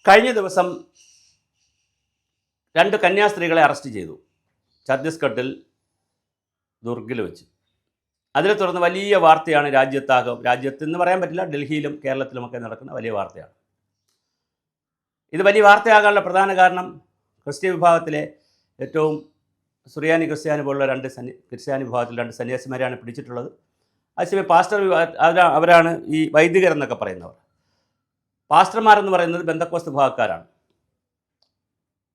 കഴിഞ്ഞ ദിവസം 2 കന്യാസ്ത്രീകളെ അറസ്റ്റ് ചെയ്തു. ഛത്തീസ്ഗഡിൽ ദുർഗിൽ വെച്ച്. അതിനെ തുടർന്ന് വലിയ വാർത്തയാണ് രാജ്യത്തെന്ന് പറയാൻ പറ്റില്ല, ഡൽഹിയിലും കേരളത്തിലുമൊക്കെ നടക്കുന്ന വലിയ വാർത്തയാണ്. ഇത് വലിയ വാർത്തയാകാനുള്ള പ്രധാന കാരണം ക്രിസ്ത്യൻ വിഭാഗത്തിലെ ഏറ്റവും സുറിയാനി ക്രിസ്ത്യാനി പോലുള്ള 2 ക്രിസ്ത്യാനി വിഭാഗത്തിൽ 2 സന്യാസിമാരെയാണ് പിടിച്ചിട്ടുള്ളത്. അതേസമയം പാസ്റ്റർ അവരാണ് ഈ വൈദികരെന്നൊക്കെ പറയുന്നവർ. പാസ്റ്റർമാരെന്ന് പറയുന്നത് ബെന്തക്കോസ്ത് വിഭാഗക്കാരാണ്.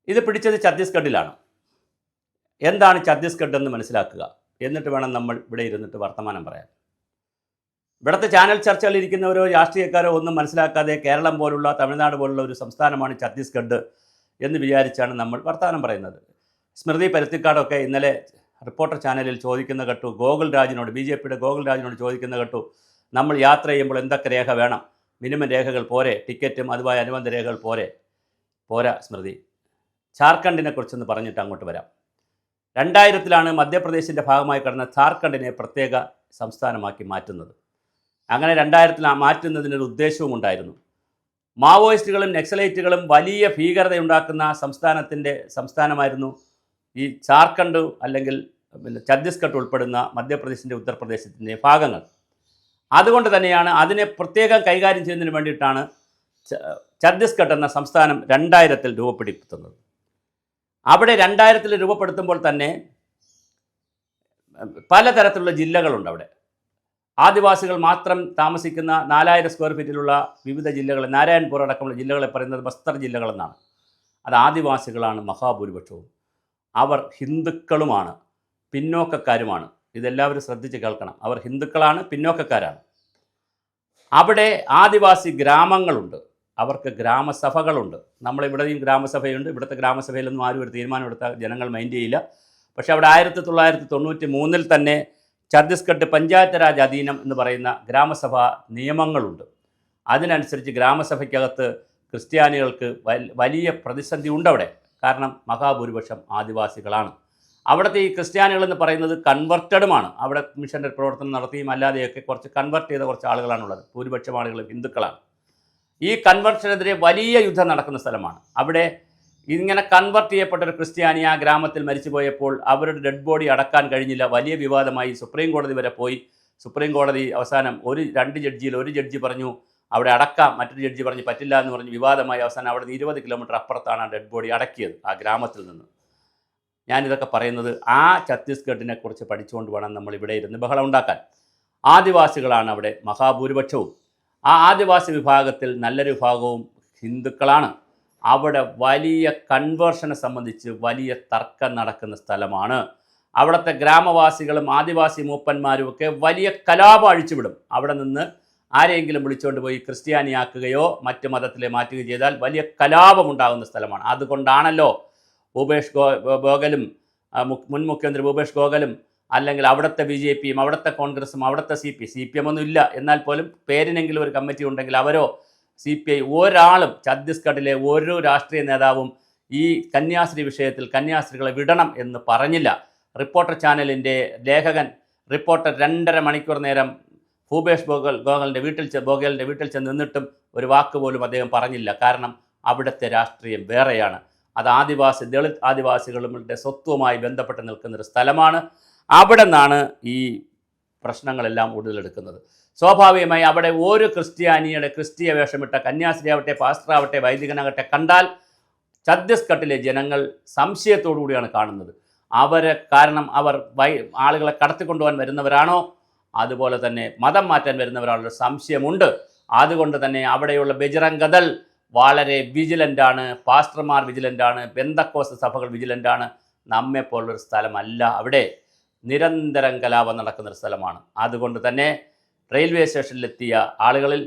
ഇത് പിടിച്ചത് ഛത്തീസ്ഗഡിലാണ്. എന്താണ് ഛത്തീസ്ഗഡ് എന്ന് മനസ്സിലാക്കുക, എന്നിട്ട് വേണം നമ്മൾ ഇവിടെ ഇരുന്നിട്ട് വർത്തമാനം പറയാൻ. ഇവിടുത്തെ ചാനൽ ചർച്ചകളിൽ ഇരിക്കുന്നവരോ രാഷ്ട്രീയക്കാരോ ഒന്നും മനസ്സിലാക്കാതെ കേരളം പോലുള്ള തമിഴ്നാട് പോലുള്ള ഒരു സംസ്ഥാനമാണ് ഛത്തീസ്ഗഡ് എന്ന് വിചാരിച്ചാണ് നമ്മൾ വർത്തമാനം പറയുന്നത്. സ്മൃതി പരുത്തിക്കാടൊക്കെ ഇന്നലെ റിപ്പോർട്ടർ ചാനലിൽ ചോദിക്കുന്ന കേട്ടു, BJPയുടെ ഗോകുൽ രാജിനോട് ചോദിക്കുന്ന കേട്ടു, നമ്മൾ യാത്ര ചെയ്യുമ്പോൾ എന്തൊക്കെ രേഖ വേണം, മിനിമം രേഖകൾ പോരെ, ടിക്കറ്റും അതുമായി അനുബന്ധ രേഖകൾ പോരാ സ്മൃതി. ഝാർഖണ്ഡിനെ കുറിച്ചൊന്ന് പറഞ്ഞിട്ട് അങ്ങോട്ട് വരാം. 2000-ലാണ് മധ്യപ്രദേശിൻ്റെ ഭാഗമായി കിടന്ന ഝാർഖണ്ഡിനെ പ്രത്യേക സംസ്ഥാനമാക്കി മാറ്റുന്നത്. അങ്ങനെ 2000-ൽ മാറ്റുന്നതിനൊരു ഉദ്ദേശവും ഉണ്ടായിരുന്നു. മാവോയിസ്റ്റുകളും നക്സലൈറ്റുകളും വലിയ ഭീകരതയുണ്ടാക്കുന്ന സംസ്ഥാനമായിരുന്നു ഈ ഝാർഖണ്ഡ് അല്ലെങ്കിൽ ഛത്തീസ്ഗഡ് ഉൾപ്പെടുന്ന മധ്യപ്രദേശിൻ്റെ ഉത്തർപ്രദേശിൻ്റെ ഭാഗങ്ങൾ. അതുകൊണ്ട് തന്നെയാണ് അതിനെ പ്രത്യേകം കൈകാര്യം ചെയ്യുന്നതിന് വേണ്ടിയിട്ടാണ് ഛത്തീസ്ഗഡ് എന്ന സംസ്ഥാനം 2000-ൽ രൂപപ്പെടുത്തുന്നത്. അവിടെ 2000-ൽ രൂപപ്പെടുത്തുമ്പോൾ തന്നെ പലതരത്തിലുള്ള ജില്ലകളുണ്ട്. അവിടെ ആദിവാസികൾ മാത്രം താമസിക്കുന്ന 4000 സ്ക്വയർ ഫീറ്റിലുള്ള വിവിധ ജില്ലകൾ, നാരായൺപൂർ അടക്കമുള്ള ജില്ലകളെ പറയുന്നത് ബസ്തർ ജില്ലകളെന്നാണ്. അത് ആദിവാസികളാണ് മഹാഭൂരിപക്ഷവും. അവർ ഹിന്ദുക്കളുമാണ്, പിന്നോക്കക്കാരുമാണ്. ഇതെല്ലാവരും ശ്രദ്ധിച്ച് കേൾക്കണം. അവർ ഹിന്ദുക്കളാണ്, പിന്നോക്കക്കാരാണ്. അവിടെ ആദിവാസി ഗ്രാമങ്ങളുണ്ട്, അവർക്ക് ഗ്രാമസഭകളുണ്ട്. നമ്മളിവിടെയും ഗ്രാമസഭയുണ്ട്. ഇവിടുത്തെ ഗ്രാമസഭയിലൊന്നും ആരും ഒരു തീരുമാനമെടുത്താൽ ജനങ്ങൾ മൈൻഡ് ചെയ്യില്ല. പക്ഷേ അവിടെ 1993-ൽ തന്നെ ഛത്തീസ്ഗഡ് പഞ്ചായത്ത് രാജ് അധീനം എന്ന് പറയുന്ന ഗ്രാമസഭാ നിയമങ്ങളുണ്ട്. അതിനനുസരിച്ച് ഗ്രാമസഭയ്ക്കകത്ത് ക്രിസ്ത്യാനികൾക്ക് വലിയ പ്രതിസന്ധി ഉണ്ടവിടെ. കാരണം മഹാഭൂരിപക്ഷം ആദിവാസികളാണ്. അവിടുത്തെ ഈ ക്രിസ്ത്യാനികളെന്ന് പറയുന്നത് കൺവെർട്ടഡുമാണ്. അവിടെ മിഷൻ്റെ പ്രവർത്തനം നടത്തിയും അല്ലാതെയൊക്കെ കുറച്ച് കൺവെർട്ട് ചെയ്ത കുറച്ച് ആളുകളാണുള്ളത്. ഭൂരിപക്ഷം ആളുകളും ഹിന്ദുക്കളാണ്. ഈ കൺവെർഷനെതിരെ വലിയ യുദ്ധം നടക്കുന്ന സ്ഥലമാണ്. അവിടെ ഇങ്ങനെ കൺവെർട്ട് ചെയ്യപ്പെട്ട ഒരു ക്രിസ്ത്യാനി ആ ഗ്രാമത്തിൽ മരിച്ചു പോയപ്പോൾ അവരുടെ ഡെഡ് ബോഡി അടക്കാൻ കഴിഞ്ഞില്ല. വലിയ വിവാദമായി. സുപ്രീം കോടതി വരെ പോയി. സുപ്രീം കോടതി അവസാനം 2 ജഡ്ജിയിൽ ഒരു ജഡ്ജി പറഞ്ഞു അവിടെ അടക്കാം, മറ്റൊരു ജഡ്ജി പറഞ്ഞു പറ്റില്ല എന്ന് പറഞ്ഞ് വിവാദമായി. അവസാനം അവിടെ നിന്ന് 20 കിലോമീറ്റർ അപ്പുറത്താണ് ആ ഡെഡ് ബോഡി അടക്കിയത്, ആ ഗ്രാമത്തിൽ നിന്ന്. ഞാനിതൊക്കെ പറയുന്നത് ആ ഛത്തീസ്ഗഡിനെ കുറിച്ച് പഠിച്ചുകൊണ്ട് വേണം നമ്മൾ ഇവിടെ ഇരുന്ന് ബഹളം ഉണ്ടാക്കാൻ. ആദിവാസികളാണ് അവിടെ മഹാഭൂരിപക്ഷവും. ആ ആദിവാസി വിഭാഗത്തിൽ നല്ലൊരു വിഭാഗവും ഹിന്ദുക്കളാണ്. അവിടെ വലിയ കൺവേർഷനെ സംബന്ധിച്ച് വലിയ തർക്കം നടക്കുന്ന സ്ഥലമാണ്. അവിടുത്തെ ഗ്രാമവാസികളും ആദിവാസി മൂപ്പന്മാരും ഒക്കെ വലിയ കലാപം അഴിച്ചുവിടും. അവിടെ നിന്ന് ആരെങ്കിലും വിളിച്ചുകൊണ്ട് പോയി ക്രിസ്ത്യാനിയാക്കുകയോ മറ്റു മതത്തിലെ മാറ്റുകയോ ചെയ്താൽ വലിയ കലാപമുണ്ടാകുന്ന സ്ഥലമാണ്. അതുകൊണ്ടാണല്ലോ ഭൂപേഷ് ഗോഗലും മുൻ മുഖ്യമന്ത്രി ഭൂപേഷ് ഗോഗലും അല്ലെങ്കിൽ അവിടുത്തെ BJPയും അവിടുത്തെ കോൺഗ്രസും അവിടുത്തെ CPM ഒന്നും ഇല്ല, എന്നാൽ പോലും പേരിനെങ്കിലും ഒരു കമ്മിറ്റി ഉണ്ടെങ്കിൽ അവരോ CPI ഒരാളും ഛത്തീസ്ഗഡിലെ ഒരു രാഷ്ട്രീയ നേതാവും ഈ കന്യാസ്ത്രീ വിഷയത്തിൽ കന്യാസ്ത്രീകളെ വിടണം എന്ന് പറഞ്ഞില്ല. റിപ്പോർട്ടർ ചാനലിൻ്റെ ലേഖകൻ റിപ്പോർട്ടർ 2.5 മണിക്കൂർ നേരം ഭൂപേഷ് ഗോഗലിൻ്റെ വീട്ടിൽ ചെന്ന് നിന്നിട്ടും ഒരു വാക്ക് പോലും അദ്ദേഹം പറഞ്ഞില്ല. കാരണം അവിടുത്തെ രാഷ്ട്രീയം വേറെയാണ്. അത് ദളിത് ആദിവാസികളുടെ സ്വത്വവുമായി ബന്ധപ്പെട്ട് നിൽക്കുന്നൊരു സ്ഥലമാണ്. അവിടെ നിന്നാണ് ഈ പ്രശ്നങ്ങളെല്ലാം ഉടലെടുക്കുന്നത്. സ്വാഭാവികമായി അവിടെ ഒരു ക്രിസ്തീയ വേഷമിട്ട കന്യാസ്ത്രീ ആവട്ടെ, പാസ്റ്റർ ആവട്ടെ, വൈദികനാകട്ടെ കണ്ടാൽ ഛത്തീസ്ഗഡിലെ ജനങ്ങൾ സംശയത്തോടു കൂടിയാണ് കാണുന്നത്. കാരണം അവർ ആളുകളെ കടത്തിക്കൊണ്ടുപോകാൻ വരുന്നവരാണോ, അതുപോലെ തന്നെ മതം മാറ്റാൻ വരുന്നവരാണല്ലോ സംശയമുണ്ട്. അതുകൊണ്ട് തന്നെ അവിടെയുള്ള ബജ്റംഗ് ദൾ വളരെ വിജിലൻ്റാണ്, പാസ്റ്റർമാർ വിജിലൻ്റാണ്, ബെന്തക്കോസ്ത് സഭകൾ വിജിലൻ്റാണ്. നമ്മെപ്പോലുള്ളൊരു സ്ഥലമല്ല. അവിടെ നിരന്തരം കലാപം നടക്കുന്നൊരു സ്ഥലമാണ്. അതുകൊണ്ട് തന്നെ റെയിൽവേ സ്റ്റേഷനിലെത്തിയ ആളുകളിൽ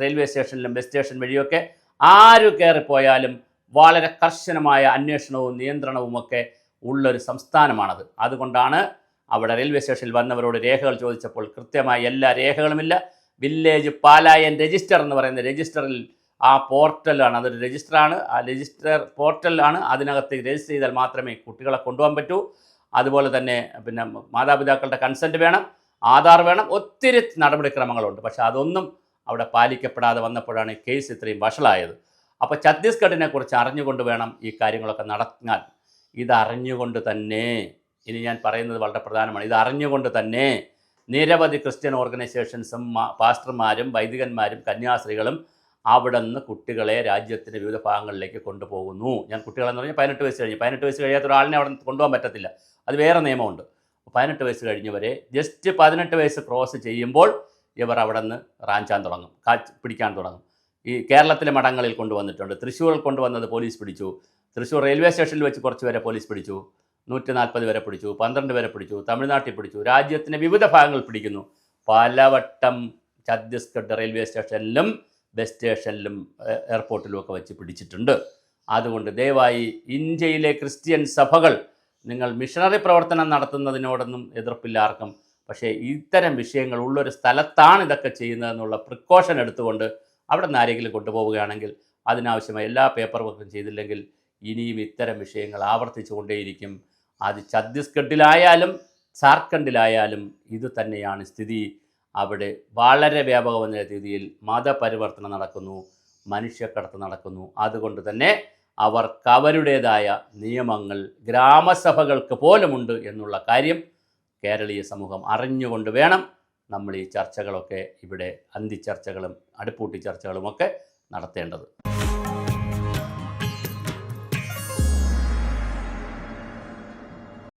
റെയിൽവേ സ്റ്റേഷനിലും ബസ് സ്റ്റേഷൻ വഴിയൊക്കെ ആര് കയറിപ്പോയാലും വളരെ കർശനമായ അന്വേഷണവും നിയന്ത്രണവുമൊക്കെ ഉള്ളൊരു സംസ്ഥാനമാണത്. അതുകൊണ്ടാണ് അവിടെ റെയിൽവേ സ്റ്റേഷനിൽ വന്നവരോട് രേഖകൾ ചോദിച്ചപ്പോൾ കൃത്യമായി എല്ലാ രേഖകളുമില്ല. വില്ലേജ് പാലായൻ രജിസ്റ്റർ എന്ന് പറയുന്ന രജിസ്റ്ററിൽ ആ പോർട്ടലാണ്, അതൊരു രജിസ്റ്ററാണ്. ആ രജിസ്റ്റർ പോർട്ടലാണ്. അതിനകത്ത് രജിസ്റ്റർ ചെയ്താൽ മാത്രമേ കുട്ടികളെ കൊണ്ടുപോകാൻ പറ്റൂ. അതുപോലെ തന്നെ പിന്നെ മാതാപിതാക്കളുടെ കൺസെൻറ്റ് വേണം, ആധാർ വേണം, ഒത്തിരി നടപടിക്രമങ്ങളുണ്ട്. പക്ഷേ അതൊന്നും അവിടെ പാലിക്കപ്പെടാതെ വന്നപ്പോഴാണ് കേസ് ഇത്രയും വഷളായത്. അപ്പോൾ ഛത്തീസ്ഗഡിനെ കുറിച്ച് അറിഞ്ഞുകൊണ്ട് വേണം ഈ കാര്യങ്ങളൊക്കെ നടത്താൻ. ഇതറിഞ്ഞുകൊണ്ട് തന്നെ, ഇനി ഞാൻ പറയുന്നത് വളരെ പ്രധാനമാണ്, ഇതറിഞ്ഞുകൊണ്ട് തന്നെ നിരവധി ക്രിസ്ത്യൻ ഓർഗനൈസേഷൻസും പാസ്റ്റർമാരും വൈദികന്മാരും കന്യാസ്ത്രീകളും അവിടെ നിന്ന് കുട്ടികളെ രാജ്യത്തിൻ്റെ വിവിധ ഭാഗങ്ങളിലേക്ക് കൊണ്ടുപോകുന്നു. ഞാൻ കുട്ടികളെന്ന് പറഞ്ഞാൽ 18 വയസ്സ് കഴിഞ്ഞ്, 18 വയസ്സ് കഴിയാത്ത ഒരാളിനെ അവിടെ കൊണ്ടുപോകാൻ പറ്റത്തില്ല, അത് വേറെ നിയമമുണ്ട്. 18 വയസ്സ് കഴിഞ്ഞവരെ ജസ്റ്റ് 18 വയസ്സ് ക്രോസ് ചെയ്യുമ്പോൾ ഇവർ അവിടെ നിന്ന് റാഞ്ചാൻ തുടങ്ങും, പിടിക്കാൻ തുടങ്ങും. ഈ കേരളത്തിലെ മഠങ്ങളിൽ കൊണ്ടുവന്നിട്ടുണ്ട്. തൃശ്ശൂരിൽ കൊണ്ടുവന്നത് പോലീസ് പിടിച്ചു. തൃശ്ശൂർ റെയിൽവേ സ്റ്റേഷനിൽ വെച്ച് കുറച്ച് പേരെ പോലീസ് പിടിച്ചു, 140 വരെ പിടിച്ചു, 12 വരെ പിടിച്ചു, തമിഴ്നാട്ടിൽ പിടിച്ചു, രാജ്യത്തിൻ്റെ വിവിധ ഭാഗങ്ങളിൽ പിടിക്കുന്നു. പലവട്ടം ഛത്തീസ്ഗഡ് റെയിൽവേ സ്റ്റേഷനിലും ബസ് സ്റ്റേഷനിലും എയർപോർട്ടിലും ഒക്കെ വെച്ച് പിടിച്ചിട്ടുണ്ട്. അതുകൊണ്ട് ദയവായി ഇന്ത്യയിലെ ക്രിസ്ത്യൻ സഭകൾ, നിങ്ങൾ മിഷണറി പ്രവർത്തനം നടത്തുന്നതിനോടൊന്നും എതിർപ്പില്ല ആർക്കും, പക്ഷേ ഇത്തരം വിഷയങ്ങൾ ഉള്ളൊരു സ്ഥലത്താണ് ഇതൊക്കെ ചെയ്യുന്നതെന്നുള്ള പ്രിക്കോഷൻ എടുത്തുകൊണ്ട് അവിടെ നിന്ന് ആരെങ്കിലും കൊണ്ടുപോവുകയാണെങ്കിൽ അതിനാവശ്യമായ എല്ലാ പേപ്പർ വർക്കും ചെയ്തില്ലെങ്കിൽ ഇനിയും ഇത്തരം വിഷയങ്ങൾ ആവർത്തിച്ചു കൊണ്ടേയിരിക്കും. അത് ഛത്തീസ്ഗഡിലായാലും ജാർഖണ്ഡിലായാലും ഇത് തന്നെയാണ് സ്ഥിതി. അവിടെ വളരെ വ്യാപകമായ രീതിയിൽ മതപരിവർത്തനം നടക്കുന്നു, മനുഷ്യക്കടത്ത് നടക്കുന്നു. അതുകൊണ്ട് തന്നെ അവർക്ക് അവരുടേതായ നിയമങ്ങൾ ഗ്രാമസഭകൾക്ക് പോലുമുണ്ട് എന്നുള്ള കാര്യം കേരളീയ സമൂഹം അറിഞ്ഞുകൊണ്ട് വേണം നമ്മൾ ഈ ചർച്ചകളൊക്കെ ഇവിടെ അന്തിച്ചർച്ചകളും അടുപ്പൂട്ടി ചർച്ചകളുമൊക്കെ നടത്തേണ്ടത്.